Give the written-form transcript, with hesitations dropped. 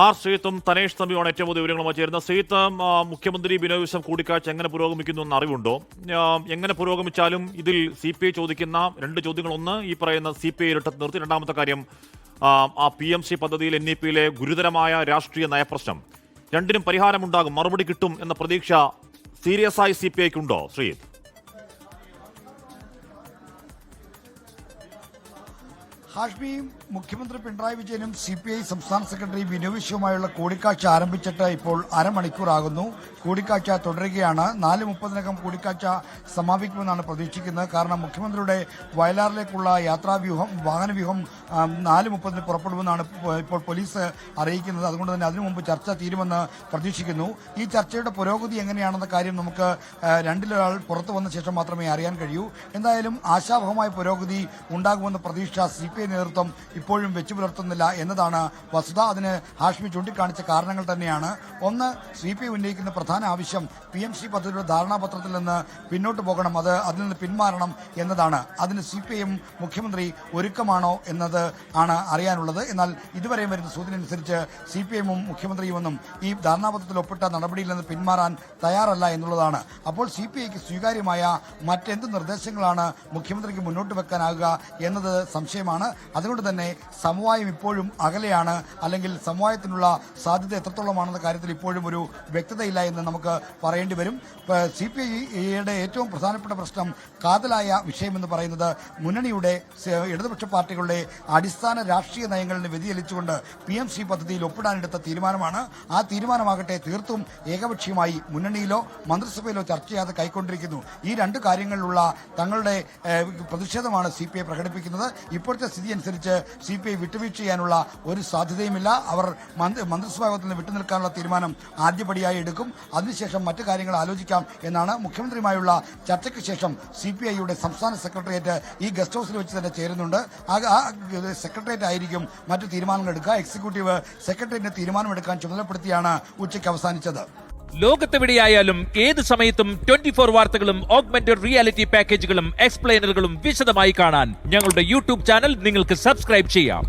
R ശ്രീത്തും Thanesh തമ്പിയാണ് ഏറ്റവും പുതിയ വിവരങ്ങളുമായി ചേരുന്ന. ശ്രീത്ത്, മുഖ്യമന്ത്രി ബിനോയ് വിശ്വം കൂടിക്കാഴ്ച എങ്ങനെ പുരോഗമിക്കുന്നു എന്ന് അറിവുണ്ടോ? എങ്ങനെ പുരോഗമിച്ചാലും ഇതിൽ CPI ചോദിക്കുന്ന രണ്ട് ചോദ്യങ്ങൾ, ഒന്ന് ഈ പറയുന്ന CPI ഇരട്ടത്ത് നിർത്തി, രണ്ടാമത്തെ കാര്യം ആ PMC പദ്ധതിയിൽ NEP-യിലെ ഗുരുതരമായ രാഷ്ട്രീയ നയപ്രശ്നം. രണ്ടിനും പരിഹാരമുണ്ടാകും, മറുപടി കിട്ടും എന്ന പ്രതീക്ഷ സീരിയസ് ആയി CPI-ക്കുണ്ടോ ശ്രീത്ത്? ഹാഷ്മിയും മുഖ്യമന്ത്രി പിണറായി വിജയനും CPI സംസ്ഥാന സെക്രട്ടറി ബിനോയ് വിശ്വവുമായുള്ള കൂടിക്കാഴ്ച ആരംഭിച്ചിട്ട് ഇപ്പോൾ അരമണിക്കൂറാകുന്നു. കൂടിക്കാഴ്ച തുടരുകയാണ്. 4:30-നകം കൂടിക്കാഴ്ച സമാപിക്കുമെന്നാണ് പ്രതീക്ഷിക്കുന്നത്. കാരണം മുഖ്യമന്ത്രിയുടെ വയലാറിലേക്കുള്ള യാത്രാവ്യൂഹം, വാഹനവ്യൂഹം 4:30-ന് പുറപ്പെടുമെന്നാണ് ഇപ്പോൾ പോലീസ് അറിയിക്കുന്നത്. അതുകൊണ്ട് തന്നെ അതിനു മുമ്പ് ചർച്ച തീരുമെന്ന് പ്രതീക്ഷിക്കുന്നു. ഈ ചർച്ചയുടെ പുരോഗതി എങ്ങനെയാണെന്ന കാര്യം നമുക്ക് രണ്ടിലൊരാൾ പുറത്തു വന്ന ശേഷം മാത്രമേ അറിയാൻ കഴിയൂ. എന്തായാലും ആശാവഹമായ പുരോഗതി ഉണ്ടാകുമെന്ന പ്രതീക്ഷ CPI നേതൃത്വം ഇപ്പോഴും വെച്ചു പുലർത്തുന്നില്ല എന്നതാണ് വസ്തുത. അതിന് ഹാഷ്മി ചൂണ്ടിക്കാണിച്ച കാരണങ്ങൾ തന്നെയാണ്. ഒന്ന്, CPI ഉന്നയിക്കുന്ന പ്രധാന ആവശ്യം PMC പദ്ധതിയുടെ ധാരണാപത്രത്തിൽ നിന്ന് പിന്നോട്ട് പോകണം, അതിൽ നിന്ന് പിന്മാറണം എന്നതാണ്. അതിന് CPI മുഖ്യമന്ത്രി ഒരുക്കമാണോ എന്നത് ആണ് അറിയാനുള്ളത്. എന്നാൽ ഇതുവരെയും വരുന്ന സൂചന അനുസരിച്ച് CPI മുഖ്യമന്ത്രിയുമൊന്നും ഈ ധാരണാപത്രത്തിൽ ഒപ്പിട്ട നടപടിയിൽ നിന്ന് പിന്മാറാൻ തയ്യാറല്ല എന്നുള്ളതാണ്. അപ്പോൾ CPIക്ക് സ്വീകാര്യമായ മറ്റെന്ത് നിർദ്ദേശങ്ങളാണ് മുഖ്യമന്ത്രിക്ക് മുന്നോട്ട് വെക്കാനാകുക എന്നത് സംശയമാണ്. അതുകൊണ്ട് തന്നെ സമവായം ഇപ്പോഴും അകലെയാണ്, അല്ലെങ്കിൽ സമവായത്തിനുള്ള സാധ്യത എത്രത്തോളമാണെന്ന കാര്യത്തിൽ ഇപ്പോഴും ഒരു വ്യക്തതയില്ല എന്ന് നമുക്ക് പറയേണ്ടി വരും. CPIയുടെ ഏറ്റവും പ്രധാനപ്പെട്ട പ്രശ്നം, കാതലായ വിഷയമെന്ന് പറയുന്നത് മുന്നണിയുടെ ഇടതുപക്ഷ പാർട്ടികളുടെ അടിസ്ഥാന രാഷ്ട്രീയ നയങ്ങളിൽ വ്യതിചലിച്ചുകൊണ്ട് PMC പദ്ധതിയിൽ ഒപ്പിടാനെടുത്ത തീരുമാനമാണ്. ആ തീരുമാനമാകട്ടെ തീർത്തും ഏകപക്ഷീയമായി മുന്നണിയിലോ മന്ത്രിസഭയിലോ ചർച്ച ചെയ്യാതെ കൈക്കൊണ്ടിരിക്കുന്നു. ഈ രണ്ട് കാര്യങ്ങളിലുള്ള തങ്ങളുടെ പ്രതിഷേധമാണ് CPI പ്രകടിപ്പിക്കുന്നത്. ഇപ്പോഴത്തെ സ്ഥിതി അനുസരിച്ച് CPI വിട്ടുവീഴ്ച ചെയ്യാനുള്ള ഒരു സാധ്യതയുമില്ല. അവർ മന്ത്രിസഭാ യോഗത്തിൽ നിന്ന് വിട്ടുനിൽക്കാനുള്ള തീരുമാനം ആദ്യപടിയായി എടുക്കും. അതിനുശേഷം മറ്റു കാര്യങ്ങൾ ആലോചിക്കാം എന്നാണ്. മുഖ്യമന്ത്രിയുമായുള്ള ചർച്ചയ്ക്ക് ശേഷം CPIയുടെ സംസ്ഥാന സെക്രട്ടേറിയറ്റ് ഈ ഗസ്റ്റ് ഹൌസിൽ വെച്ച് തന്നെ ചേരുന്നുണ്ട്. ആ സെക്രട്ടേറിയറ്റ് ആയിരിക്കും മറ്റു തീരുമാനങ്ങൾ എടുക്കുക. എക്സിക്യൂട്ടീവ് സെക്രട്ടേറിയറ്റിന്റെ തീരുമാനമെടുക്കാൻ ചുമതലപ്പെടുത്തിയാണ് ഉച്ചയ്ക്ക് അവസാനിച്ചത്. ലോകത്തെവിടെയായാലും ഏത് സമയത്തും 24 വാർത്തകളും ഓഗ്മെന്റഡ് റിയാലിറ്റി പാക്കേജുകളും എക്സ്പ്ലെയിനറുകളും വിശദമായി കാണാൻ ഞങ്ങളുടെ YouTube ചാനൽ നിങ്ങൾക്ക് സബ്സ്ക്രൈബ് ചെയ്യാം.